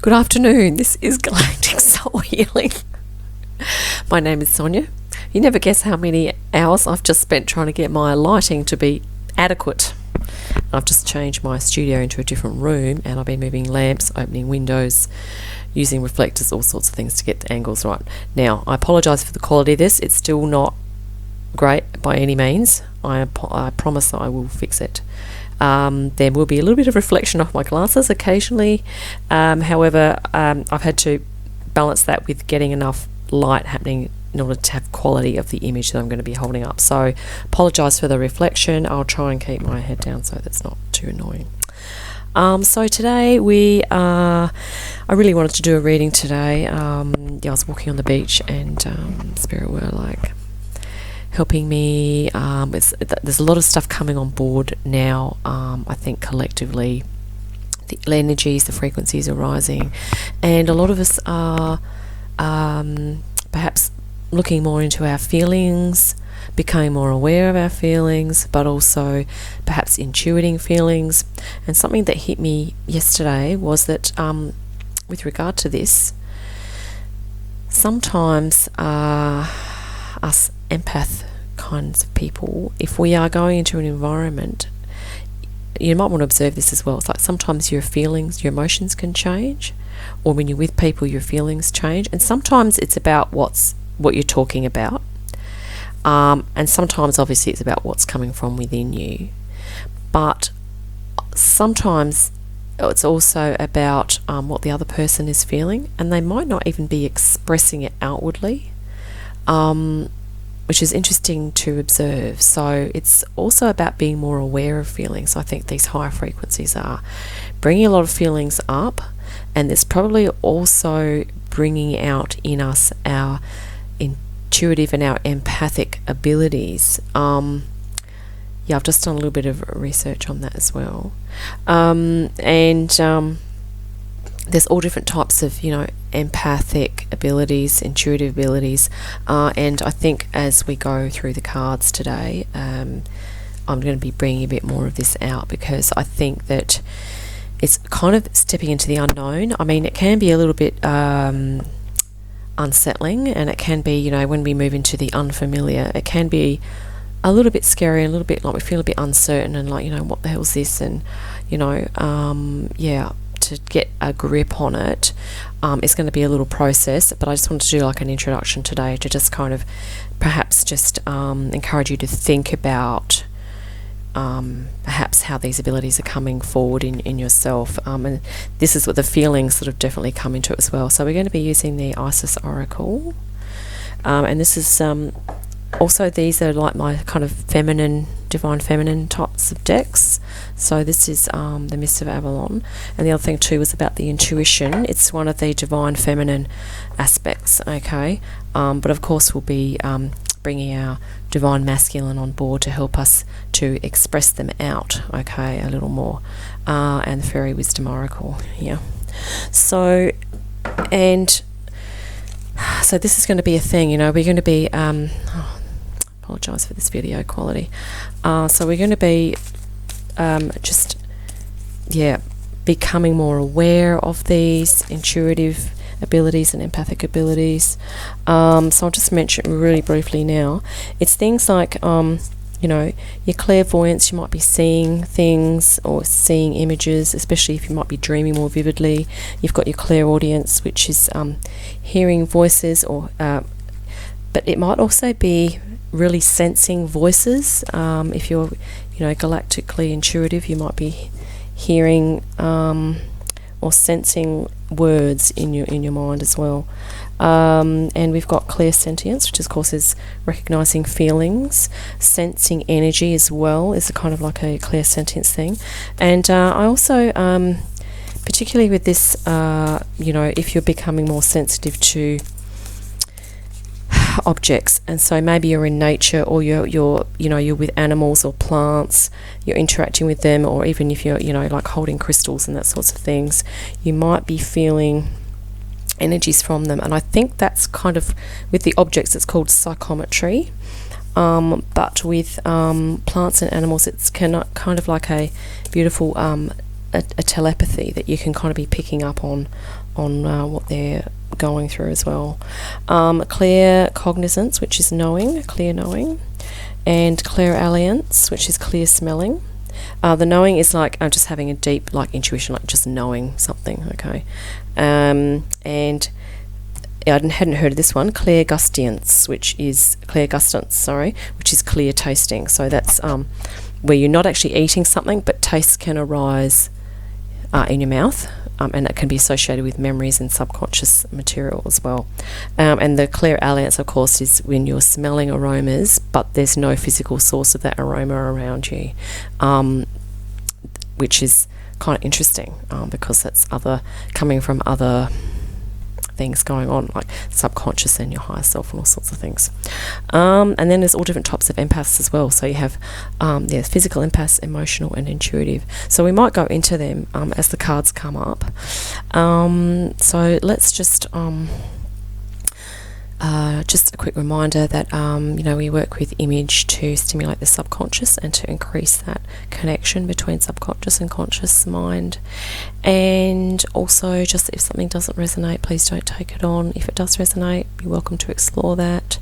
Good afternoon, this is Galactic Soul Healing. My name is Sonia. You never guess how many hours I've just spent trying to get my lighting to be adequate. I've just changed my studio into a different room and I've been moving lamps, opening windows, using reflectors, all sorts of things to get the angles right. Now, I apologise for the quality of this. It's still not great by any means. I promise I will fix it. There will be a little bit of reflection off my glasses occasionally. However, I've had to balance that with getting enough light happening in order to have quality of the image that I'm going to be holding up. So apologise for the reflection. I'll try and keep my head down so that's not too annoying. So today I really wanted to do a reading today. I was walking on the beach and Spirit were like helping me. There's a lot of stuff coming on board now. I think collectively the energies, the frequencies are rising, and a lot of us are perhaps looking more into our feelings, becoming more aware of our feelings, but also perhaps intuiting feelings. And something that hit me yesterday was that with regard to this, sometimes us empath kinds of people, if we are going into an environment, you might want to observe this as well. It's like sometimes your feelings, your emotions can change, or when you're with people your feelings change, and sometimes it's about what you're talking about, and sometimes obviously it's about what's coming from within you, but sometimes it's also about what the other person is feeling, and they might not even be expressing it outwardly, which is interesting to observe. So it's also about being more aware of feelings. I think these higher frequencies are bringing a lot of feelings up, and it's probably also bringing out in us our intuitive and our empathic abilities. I've just done a little bit of research on that as well. There's all different types of, empathic abilities, intuitive abilities, and I think as we go through the cards today, I'm going to be bringing a bit more of this out, because I think that it's kind of stepping into the unknown. I mean, it can be a little bit unsettling, and it can be, when we move into the unfamiliar, it can be a little bit scary, a little bit like we feel a bit uncertain and like, what the hell's this, and to get a grip on it, it's going to be a little process. But I just wanted to do like an introduction today to just kind of perhaps just encourage you to think about perhaps how these abilities are coming forward in yourself, and this is what the feelings sort of definitely come into it as well. So we're going to be using the Isis Oracle, and this is also, these are like my kind of divine feminine types of decks. So this is the Mist of Avalon, and the other thing too was about the intuition. It's one of the divine feminine aspects, okay, but of course we'll be bringing our divine masculine on board to help us to express them out, okay, a little more, and the Fairy Wisdom Oracle here. So this is going to be a thing, we're going to be apologise for this video quality. So we're going to be becoming more aware of these intuitive abilities and empathic abilities. So I'll just mention really briefly now. It's things like your clairvoyance. You might be seeing things or seeing images, especially if you might be dreaming more vividly. You've got your clairaudience, which is hearing voices, or but it might also be really sensing voices. If you're galactically intuitive, you might be hearing or sensing words in your mind as well. And we've got clairsentience, which of course is recognizing feelings. Sensing energy as well is a kind of like a clairsentience thing. And I also particularly with this, if you're becoming more sensitive to objects, and so maybe you're in nature, or you're with animals or plants, you're interacting with them, or even if you're like holding crystals and that sorts of things, you might be feeling energies from them. And I think that's kind of with the objects it's called psychometry, but with plants and animals it's kind of like a beautiful a telepathy that you can kind of be picking up on what they're going through as well. Clear cognizance, which is knowing, clear knowing, and clairalliance, which is clear smelling. The knowing is like just having a deep like intuition, like just knowing something, okay. And I hadn't heard of this one, clairgustance, which is clear tasting. So that's where you're not actually eating something, but taste can arise in your mouth, and it can be associated with memories and subconscious material as well. And the clairalliance, of course, is when you're smelling aromas, but there's no physical source of that aroma around you, which is kind of interesting because that's coming from other things going on, like subconscious and your higher self and all sorts of things. And then there's all different types of empaths as well. So you have physical empaths, emotional and intuitive. So we might go into them as the cards come up. So let's just a quick reminder that we work with image to stimulate the subconscious and to increase that connection between subconscious and conscious mind. And also, just if something doesn't resonate, please don't take it on. If it does resonate, you're welcome to explore that.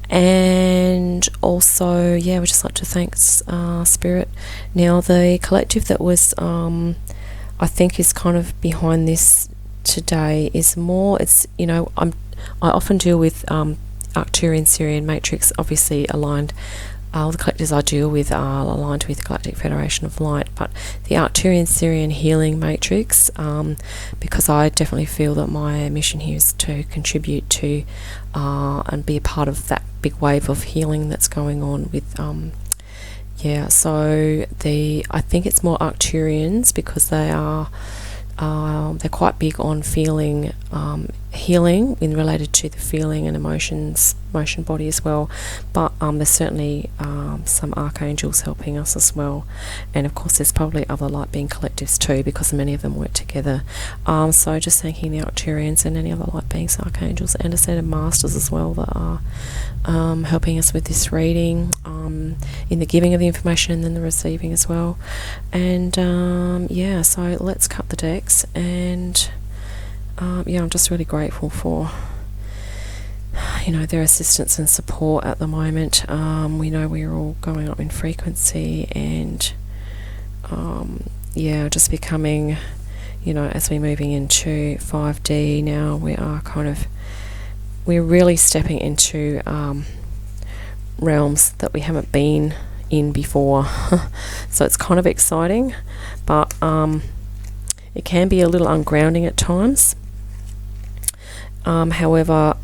And also, we'd just like to thank Spirit. Now, the collective that was I think is kind of behind this today is more, I often deal with Arcturian Syrian Matrix, obviously aligned. All the collectives I deal with are aligned with the Galactic Federation of Light, but the Arcturian Syrian Healing Matrix, because I definitely feel that my mission here is to contribute to and be a part of that big wave of healing that's going on with so I think it's more Arcturians because they're quite big on feeling healing in related to the feeling and motion body as well, but there's certainly some archangels helping us as well, and of course there's probably other light being collectives too because many of them work together. So just thanking the Arcturians and any other light beings, archangels and ascended masters as well that are helping us with this reading, in the giving of the information and then the receiving as well. And so let's cut the decks. And I'm just really grateful for their assistance and support at the moment. We know we're all going up in frequency, and just becoming, as we're moving into 5D now, we're really stepping into realms that we haven't been in before. So it's kind of exciting, but it can be a little ungrounding at times. However,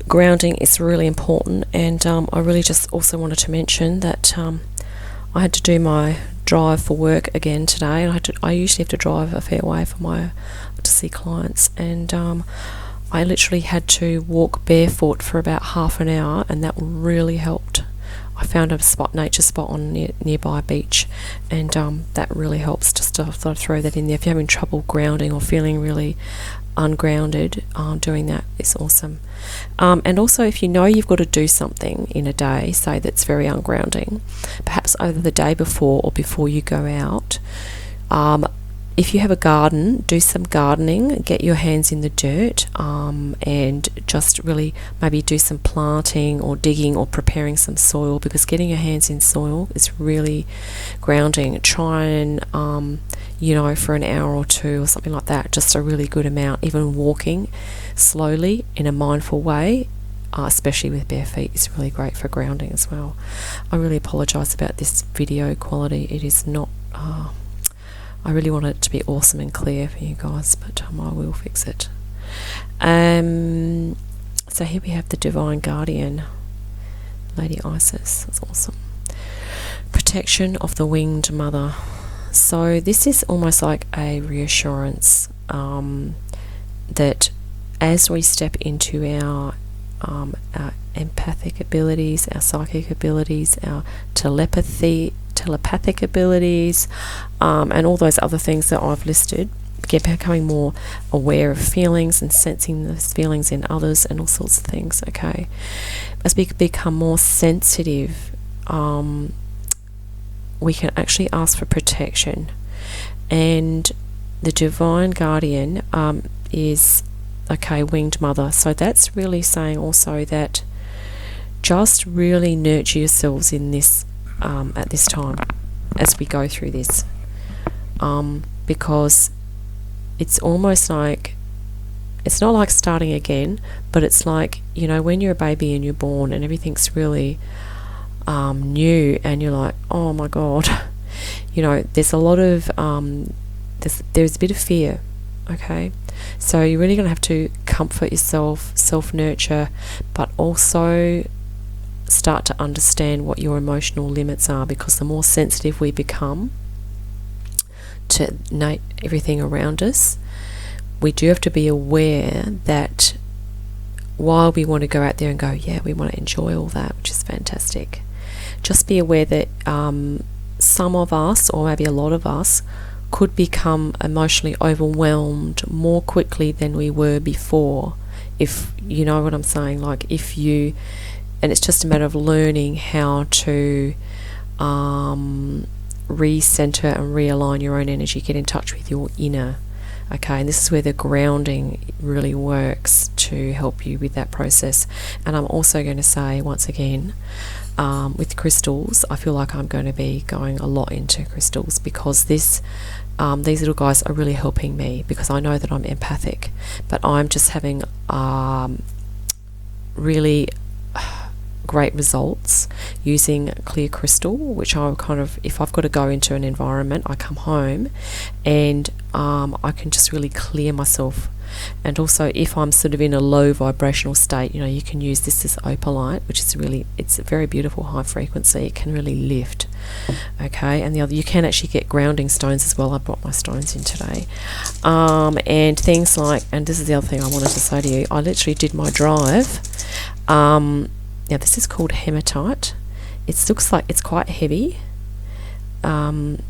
grounding is really important. And I really just also wanted to mention that I had to do my drive for work again today, and I usually have to drive a fair way to see clients, and I literally had to walk barefoot for about half an hour, and that really helped. I found a nature spot on nearby beach, and that really helps. Just to throw that in there. If you're having trouble grounding or feeling really ungrounded, doing that is awesome. And also, if you've got to do something in a day, say that's very ungrounding, perhaps over the day before or before you go out, if you have a garden, do some gardening, get your hands in the dirt, and just really maybe do some planting or digging or preparing some soil, because getting your hands in soil is really grounding. Try and, for an hour or two or something like that, just a really good amount. Even walking slowly in a mindful way, especially with bare feet, is really great for grounding as well. I really apologise about this video quality. It is not... I really want it to be awesome and clear for you guys, but I will fix it. So here we have the Divine Guardian, Lady Isis. That's awesome. Protection of the Winged Mother. So this is almost like a reassurance that as we step into our empathic abilities, our psychic abilities, our telepathic abilities, and all those other things that I've listed, becoming more aware of feelings and sensing those feelings in others and all sorts of things, okay? As we become more sensitive we can actually ask for protection. And the divine guardian is, okay, winged mother. So that's really saying also that just really nurture yourselves in this at this time as we go through this, because it's almost like, it's not like starting again, but it's like, you know, when you're a baby and you're born and everything's really new, and you're like, oh my God, you know, there's a lot of there's a bit of fear. Okay, so you're really going to have to comfort yourself, self-nurture, but also start to understand what your emotional limits are, because the more sensitive we become to everything around us, we do have to be aware that while we want to go out there and go, yeah, we want to enjoy all that, which is fantastic, just be aware that some of us, or maybe a lot of us, could become emotionally overwhelmed more quickly than we were before, if you know what I'm saying. Like, if you, and it's just a matter of learning how to recenter and realign your own energy, get in touch with your inner. Okay, and this is where the grounding really works to help you with that process. And I'm also going to say, once again, with crystals, I feel like I'm going to be going a lot into crystals, because these little guys are really helping me, because I know that I'm empathic, but I'm just having really great results using clear crystal, which I kind of, if I've got to go into an environment, I come home and I can just really clear myself. And also, if I'm sort of in a low vibrational state, you know, you can use this as opalite, which is really, it's a very beautiful high frequency. It can really lift. Okay, and the other, you can actually get grounding stones as well. I brought my stones in today, and things like, and this is the other thing I wanted to say to you, I literally did my drive. Now this is called hematite. It looks like it's quite heavy. Hematite.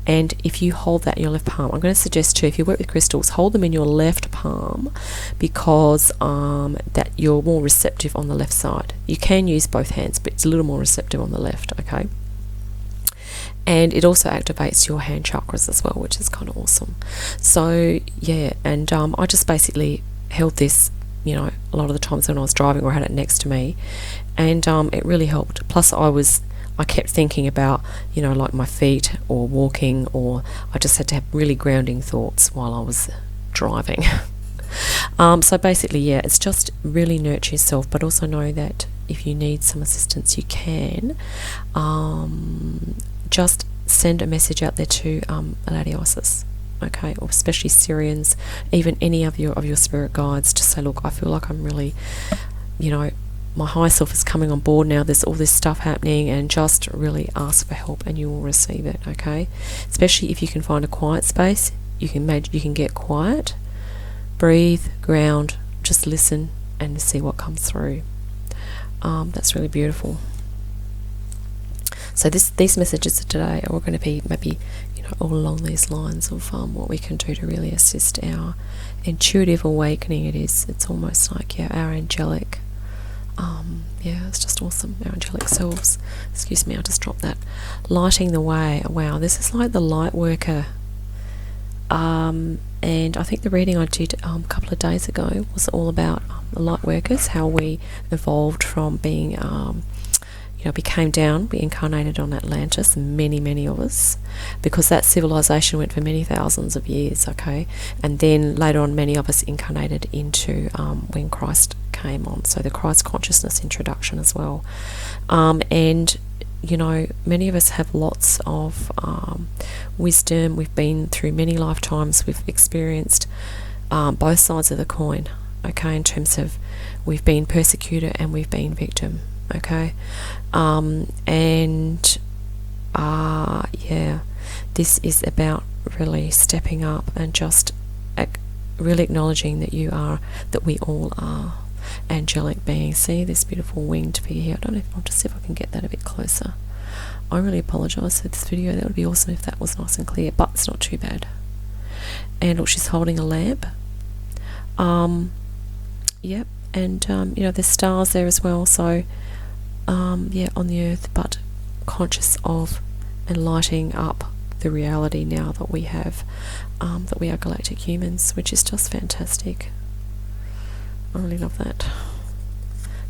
And if you hold that in your left palm, I'm going to suggest too, if you work with crystals, hold them in your left palm, because that you're more receptive on the left side. You can use both hands, but it's a little more receptive on the left. Okay, and it also activates your hand chakras as well, which is kind of awesome. So yeah, and I just basically held this, you know, a lot of the times when I was driving, or had it next to me, and it really helped. Plus I kept thinking about, you know, like my feet or walking, or I just had to have really grounding thoughts while I was driving. So basically, yeah, it's just really nurture yourself, but also know that if you need some assistance, you can just send a message out there to Lady Isis, okay, or especially Syrians, even any of your spirit guides, to say, look, I feel like I'm really, you know, my higher self is coming on board now, there's all this stuff happening, and just really ask for help and you will receive it. Okay, especially if you can find a quiet space, you can get quiet, breathe, ground, just listen and see what comes through. That's really beautiful. So these messages of today are going to be maybe, you know, all along these lines of what we can do to really assist our intuitive awakening. It's almost like, yeah, our angelic, yeah, it's just awesome, our angelic selves. Excuse me, I just dropped that. Lighting the way. Wow, this is like the light worker. And I think the reading I did a couple of days ago was all about the light workers, how we evolved from being, you know, became down, we incarnated on Atlantis, many of us, because that civilization went for many thousands of years, okay, and then later on many of us incarnated into when Christ came on, so the Christ consciousness introduction as well, and you know, many of us have lots of wisdom. We've been through many lifetimes, we've experienced both sides of the coin, okay, in terms of we've been persecutor and we've been victim. Okay, yeah, this is about really stepping up and just really acknowledging that we all are angelic beings. See this beautiful winged figure here? I don't know if I'll just see if I can get that a bit closer. I really apologise for this video. That would be awesome if that was nice and clear, but it's not too bad. And look, she's holding a lamp. Yep, and you know, there's stars there as well, so on the earth, but conscious of and lighting up the reality now that we have, that we are galactic humans, which is just fantastic. I really love that.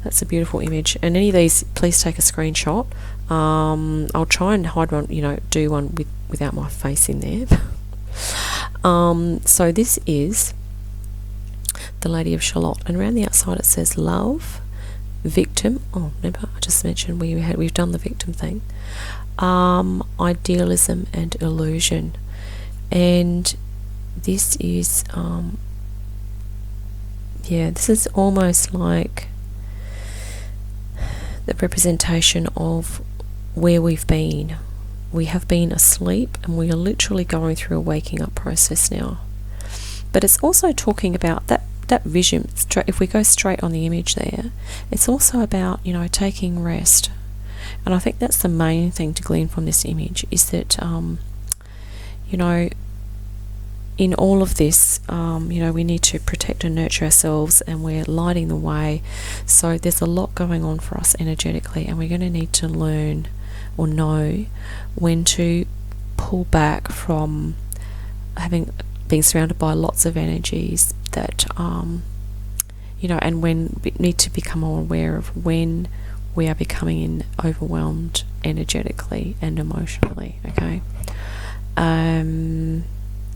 That's a beautiful image. And any of these, please take a screenshot. I'll try and hide one, do one without my face in there. So this is the Lady of Shalott, and around the outside it says love, victim. Oh, remember I just mentioned we've done the victim thing. Idealism and illusion, and this is this is almost like the representation of where we've been. We have been asleep and we are literally going through a waking up process now. But it's also talking about that vision. If we go straight on the image there, it's also about, taking rest. And I think that's the main thing to glean from this image, is that, in all of this, we need to protect and nurture ourselves, and we're lighting the way. So there's a lot going on for us energetically, and we're going to need to learn or know when to pull back from being surrounded by lots of energies that, and when we need to become more aware of when we are becoming overwhelmed energetically and emotionally, okay? And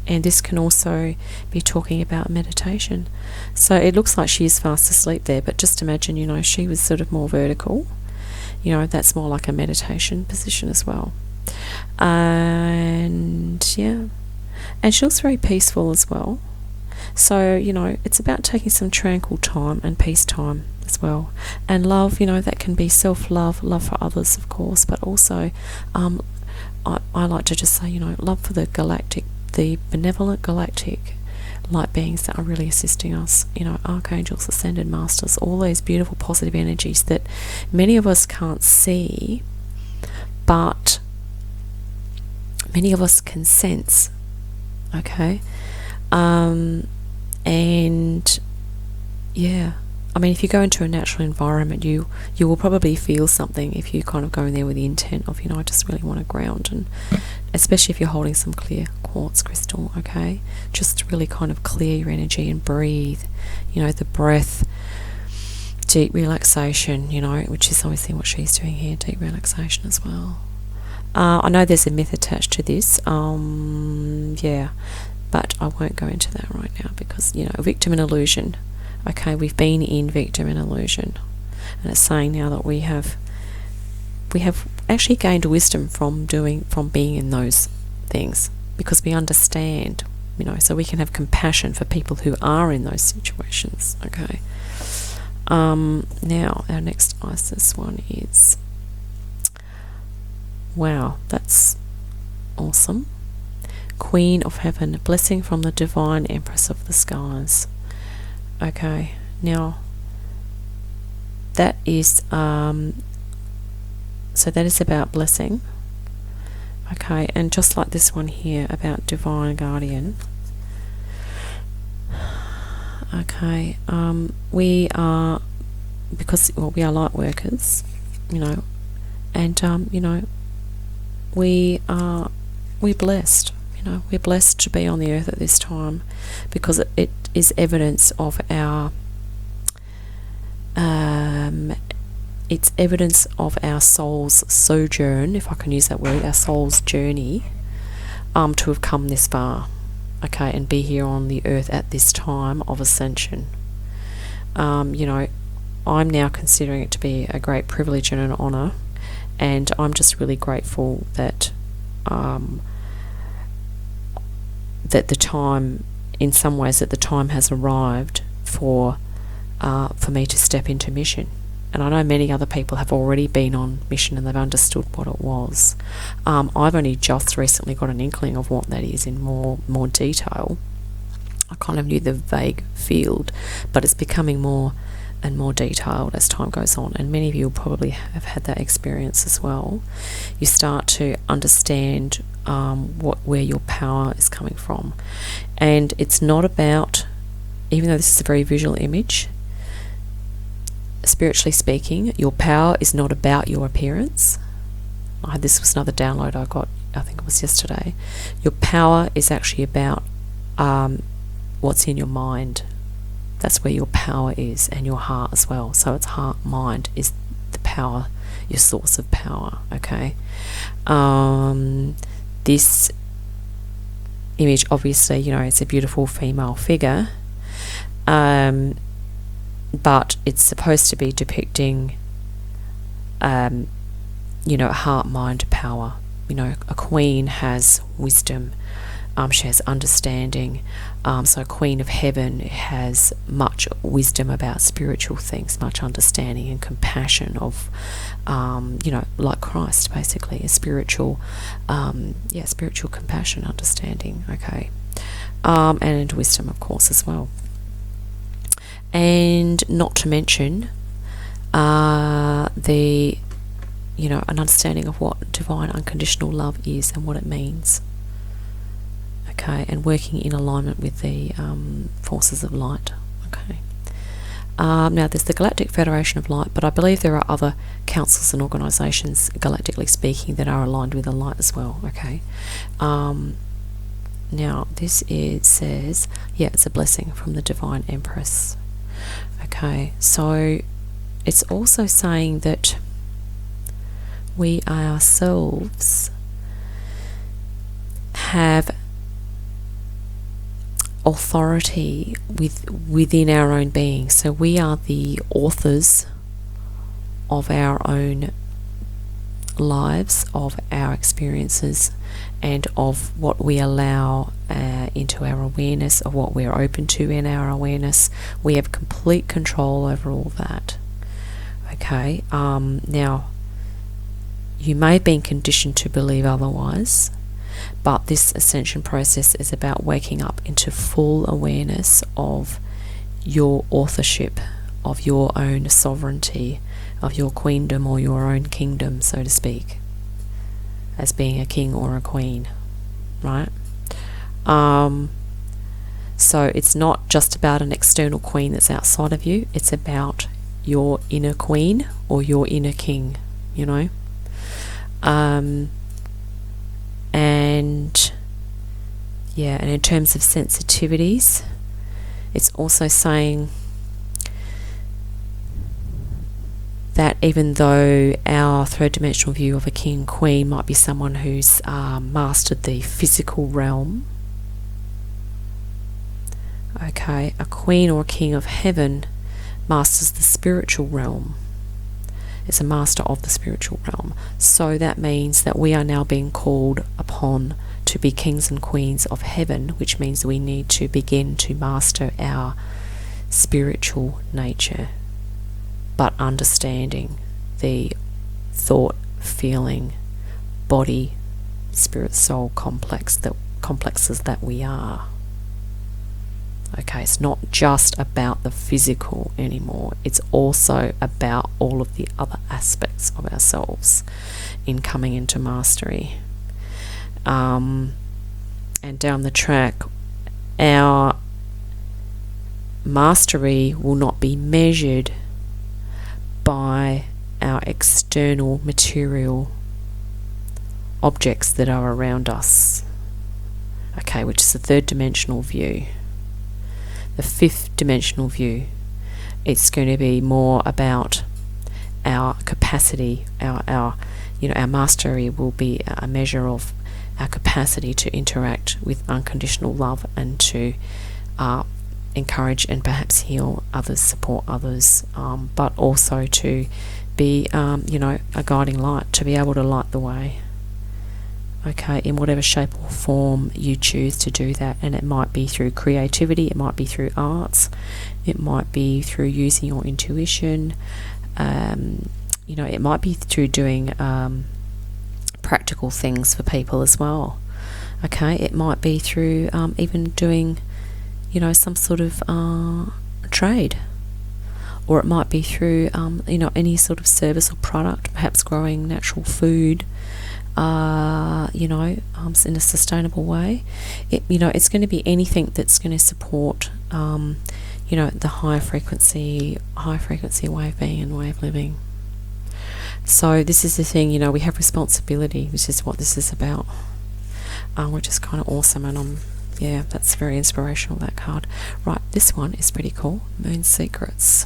this can also be talking about meditation. So it looks like she is fast asleep there, but just imagine, she was sort of more vertical. That's more like a meditation position as well. And she looks very peaceful as well. So, it's about taking some tranquil time and peace time as well. And love, that can be self-love, love for others, of course, but also I like to just say, love for the benevolent galactic light beings that are really assisting us, archangels, ascended masters, all those beautiful positive energies that many of us can't see, but many of us can sense, okay? If you go into a natural environment, you will probably feel something if you kind of go in there with the intent of, I just really want to ground, and especially if you're holding some clear quartz crystal, okay? Just really kind of clear your energy and breathe, the breath, deep relaxation, which is obviously what she's doing here, deep relaxation as well. I know there's a myth attached to this, but I won't go into that right now because, victim and illusion. Okay, we've been in victim and illusion, and it's saying now that we have actually gained wisdom from being in those things, because we understand, so we can have compassion for people who are in those situations. Okay. Now our next Isis one is, wow, that's awesome. Queen of Heaven, blessing from the Divine Empress of the Skies. Okay, now that is so that is about blessing. Okay, and just like this one here about Divine Guardian. Okay, we are, because we are light workers, and we're blessed. We're blessed to be on the earth at this time, because it is evidence of our soul's sojourn, if I can use that word, our soul's journey, to have come this far, okay, and be here on the earth at this time of ascension. I'm now considering it to be a great privilege and an honour, and I'm just really grateful that that the time, in some ways, that the time has arrived for me to step into mission. And I know many other people have already been on mission and they've understood what it was. I've only just recently got an inkling of what that is in more detail. I kind of knew the vague field, but it's becoming more and more detailed as time goes on, and many of you will probably have had that experience as well. You start to understand where your power is coming from, and it's not about, even though this is a very visual image, spiritually speaking, your power is not about your appearance. This was another download I got, I think it was yesterday. Your power is actually about what's in your mind. That's where your power is, and your heart as well. So it's heart, mind is the power, your source of power, okay? This image, obviously, it's a beautiful female figure, but it's supposed to be depicting, heart, mind, power. A queen has wisdom. She has understanding. So Queen of Heaven has much wisdom about spiritual things, much understanding and compassion of, like Christ, basically, a spiritual compassion, understanding, okay, and wisdom, of course, as well. And not to mention an understanding of what divine unconditional love is and what it means. Okay, and working in alignment with the forces of light. Okay. Now, there's the Galactic Federation of Light, but I believe there are other councils and organisations, galactically speaking, that are aligned with the light as well. Okay. Now, this says, it's a blessing from the Divine Empress. Okay, so it's also saying that we ourselves have authority within our own being. So we are the authors of our own lives, of our experiences, and of what we allow into our awareness, of what we're open to in our awareness. We have complete control over all that. Okay, now, you may have been conditioned to believe otherwise, but this ascension process is about waking up into full awareness of your authorship, of your own sovereignty, of your queendom or your own kingdom, so to speak, as being a king or a queen, right? So it's not just about an external queen that's outside of you, it's about your inner queen or your inner king, and in terms of sensitivities, it's also saying that even though our third dimensional view of a king and queen might be someone who's mastered the physical realm, okay, a queen or a king of heaven masters the spiritual realm. It's a master of the spiritual realm. So that means that we are now being called upon to be kings and queens of heaven, which means we need to begin to master our spiritual nature, but understanding the thought, feeling, body, spirit, soul complexes that we are. Okay, it's not just about the physical anymore. It's also about all of the other aspects of ourselves in coming into mastery. And down the track, our mastery will not be measured by our external material objects that are around us. Okay, which is the third dimensional view. The fifth dimensional view, it's going to be more about our capacity, our mastery will be a measure of our capacity to interact with unconditional love and to encourage and perhaps heal others, support others, but also to be, a guiding light, to be able to light the way. Okay, in whatever shape or form you choose to do that, and it might be through creativity, it might be through arts, it might be through using your intuition, it might be through doing practical things for people as well. Okay, it might be through even doing, some sort of trade, or it might be through any sort of service or product, perhaps growing natural food, in a sustainable way. It's going to be anything that's going to support the high frequency wave being and wave living. So this is the thing, we have responsibility, which is what this is about, which is kind of awesome. And that's very inspirational, that card. Right, this one is pretty cool. Moon Secrets.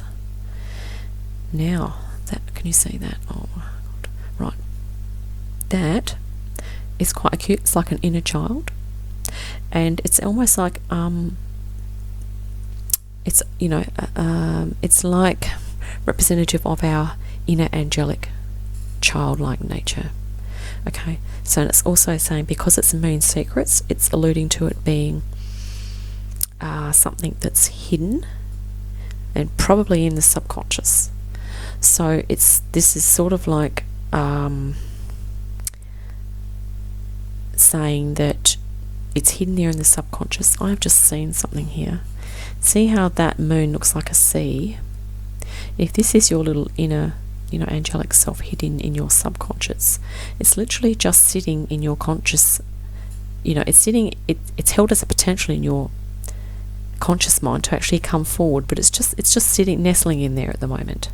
Now, can you see that? Oh my God. Right. That is quite cute. It's like an inner child. And it's almost like, it's like representative of our inner angelic childlike nature. Okay, so it's also saying, because it's Moon Secrets, it's alluding to it being something that's hidden and probably in the subconscious. So this is sort of like saying that it's hidden there in the subconscious. I've just seen something here. See how that moon looks like a sea? If this is your little inner angelic self hidden in your subconscious, it's literally just sitting in your conscious, it's held as a potential in your conscious mind to actually come forward, but it's just sitting, nestling in there at the moment.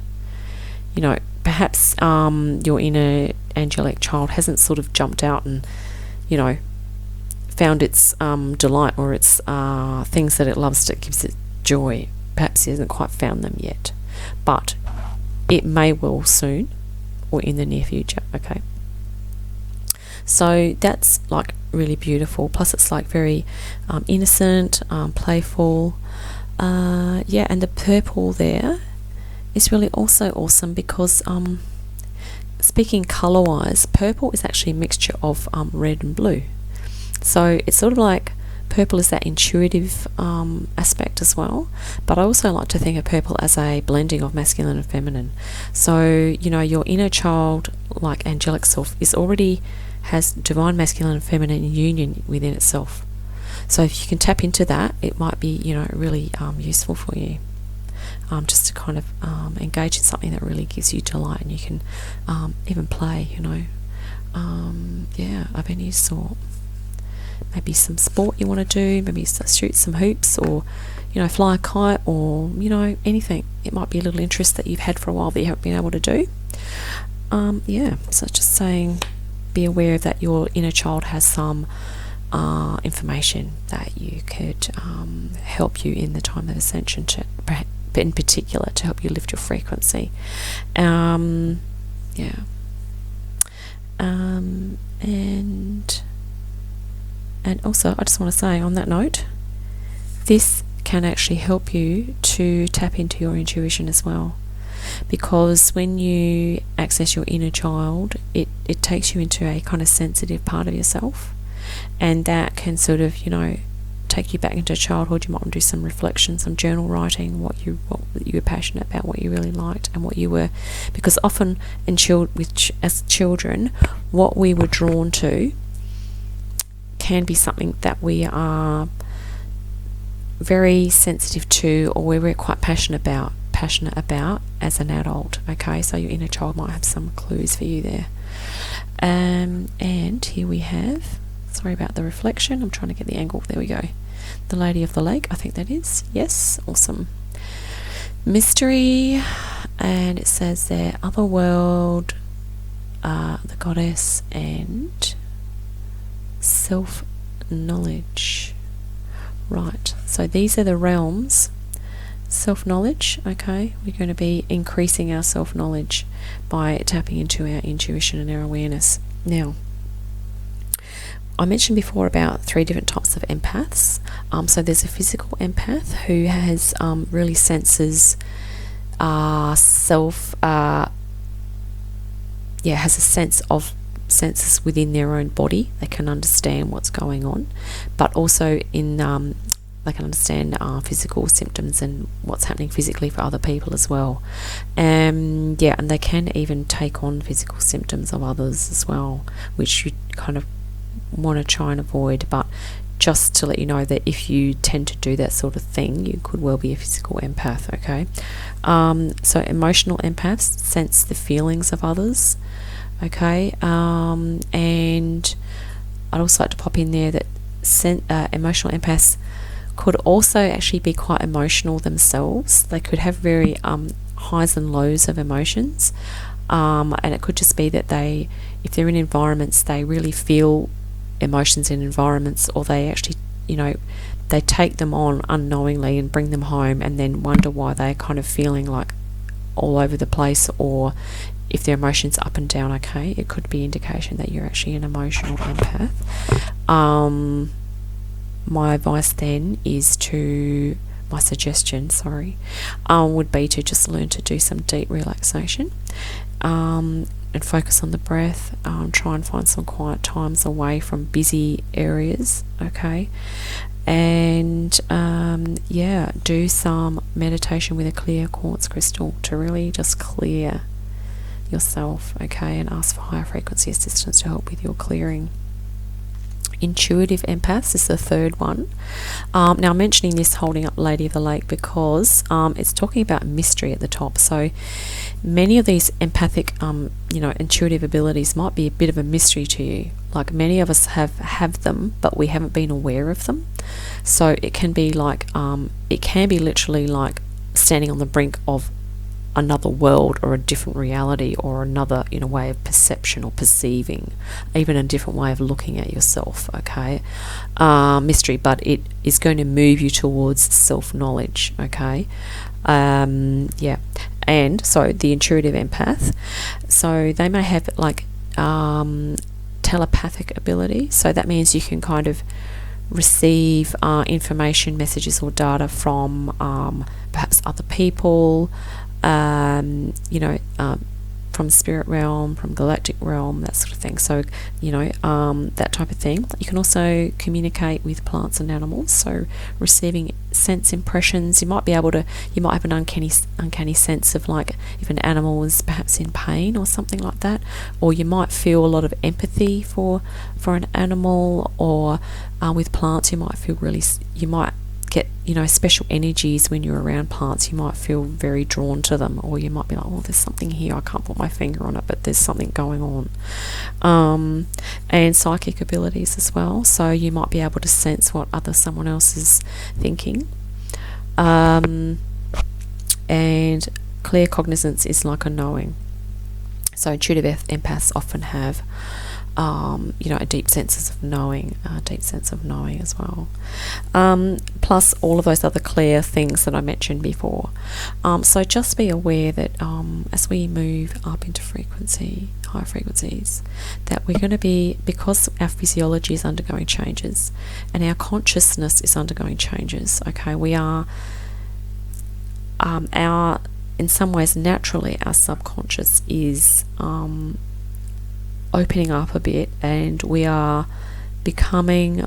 Perhaps your inner angelic child hasn't sort of jumped out and found its delight or its things that it loves that gives it joy. Perhaps it hasn't quite found them yet, but it may well soon, or in the near future. Okay, so that's like really beautiful. Plus it's like very innocent, playful, and the purple there is really also awesome, because speaking color wise, purple is actually a mixture of red and blue. So it's sort of like purple is that intuitive aspect as well, but I also like to think of purple as a blending of masculine and feminine. So your inner child, like angelic self, has divine masculine and feminine union within itself. So if you can tap into that, it might be really useful for you, just to kind of engage in something that really gives you delight, and you can even play of any sort. Maybe some sport you want to do, maybe shoot some hoops, or fly a kite, or anything. It might be a little interest that you've had for a while that you haven't been able to do. So just saying, be aware that your inner child has some information that you could help you in the time of ascension, in particular to help you lift your frequency. And also, I just want to say on that note, this can actually help you to tap into your intuition as well, because when you access your inner child, it takes you into a kind of sensitive part of yourself, and that can sort of take you back into childhood. You might want to do some reflection, some journal writing, what you were passionate about, what you really liked, and what you were, because often as children, what we were drawn to can be something that we are very sensitive to, or we're quite passionate about as an adult. Okay, so your inner child might have some clues for you there. And here we have, sorry about the reflection, I'm trying to get the angle, there we go, the Lady of the Lake, I think that is, yes, awesome. Mystery, and it says there, Otherworld, the Goddess, and self-knowledge. Right, so these are the realms. Self-knowledge, okay, we're going to be increasing our self-knowledge by tapping into our intuition and our awareness. Now, I mentioned before about 3 different types of empaths. So there's a physical empath who has really senses has a sense of senses within their own body. They can understand what's going on, but also they can understand physical symptoms and what's happening physically for other people as well. And they can even take on physical symptoms of others as well, which you kind of want to try and avoid. But just to let you know that if you tend to do that sort of thing, you could well be a physical empath. Okay, so emotional empaths sense the feelings of others. Okay, and I'd also like to pop in there that emotional empaths could also actually be quite emotional themselves. They could have very highs and lows of emotions, and it could just be that if they're in environments, they really feel emotions in environments, or they actually, they take them on unknowingly and bring them home, and then wonder why they're kind of feeling like all over the place, or if their emotions up and down. Okay, it could be indication that you're actually an emotional empath. My advice then my suggestion, would be to just learn to do some deep relaxation, and focus on the breath. Try and find some quiet times away from busy areas, okay? And do some meditation with a clear quartz crystal to really just clear yourself, okay? And ask for higher frequency assistance to help with your clearing. Intuitive empaths is the third one. Now I'm mentioning this holding up Lady of the Lake because it's talking about mystery at the top. So many of these empathic intuitive abilities might be a bit of a mystery to you. Like, many of us have them, but we haven't been aware of them. So it can be like literally like standing on the brink of another world, or a different reality, or another way of perception or perceiving, even a different way of looking at yourself, okay? Mystery, but it is going to move you towards self-knowledge, okay? And so the intuitive empath, so they may have like telepathic ability. So that means you can kind of receive information, messages or data from perhaps other people, from spirit realm, from galactic realm, that sort of thing. So that type of thing. You can also communicate with plants and animals, so receiving sense impressions. You might have an uncanny sense of, like, if an animal is perhaps in pain or something like that, or you might feel a lot of empathy for an animal, or with plants you might get special energies when you're around plants. You might feel very drawn to them, or you might be like, oh, there's something here, I can't put my finger on it, but there's something going on. And psychic abilities as well, so you might be able to sense what someone else is thinking. And clear cognizance is like a knowing. So intuitive empaths often have a deep sense of knowing as well. Plus all of those other clear things that I mentioned before. So just be aware that as we move up into higher frequencies, that we're going to be, because our physiology is undergoing changes and our consciousness is undergoing changes, okay, we are in some ways, naturally, our subconscious is opening up a bit, and we are becoming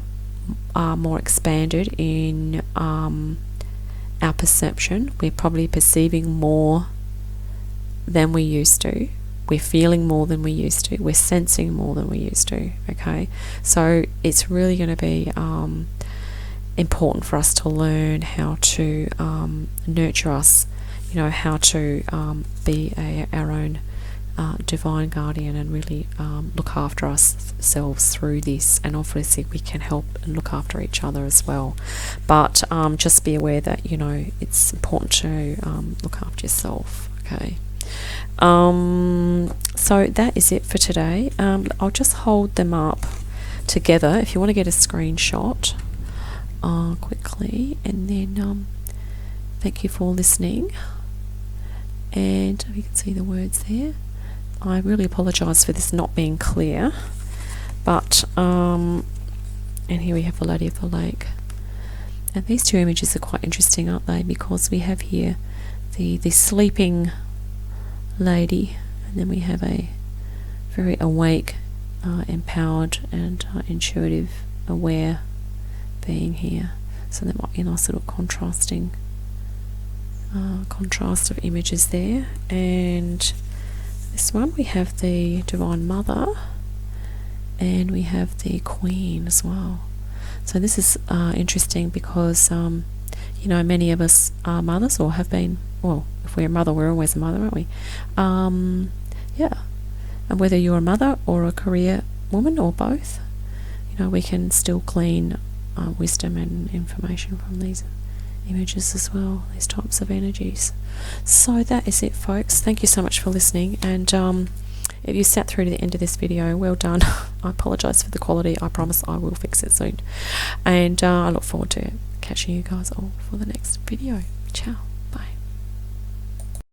more expanded in our perception. We're probably perceiving more than we used to. We're feeling more than we used to. We're sensing more than we used to, okay? So it's really going to be important for us to learn how to nurture us, how to be our own divine guardian, and really look after ourselves through this. And obviously we can help and look after each other as well, but just be aware that it's important to look after yourself, okay? So that is it for today. I'll just hold them up together if you want to get a screenshot quickly, and then thank you for listening. And you can see the words there. I really apologise for this not being clear, but and here we have the Lady of the Lake, and these two images are quite interesting, aren't they? Because we have here the sleeping lady, and then we have a very awake, empowered and intuitive, aware being here. So there might be a nice little contrast of images there. And this one, we have the Divine Mother, and we have the Queen as well. So this is interesting because many of us are mothers, or have been. Well, if we're a mother, we're always a mother, aren't we? And whether you're a mother or a career woman or both, we can still glean wisdom and information from these images as well, these types of energies. So that is it, folks. Thank you so much for listening, and if you sat through to the end of this video, well done. I apologise for the quality. I promise I will fix it soon, and I look forward to catching you guys all for the next video. Ciao.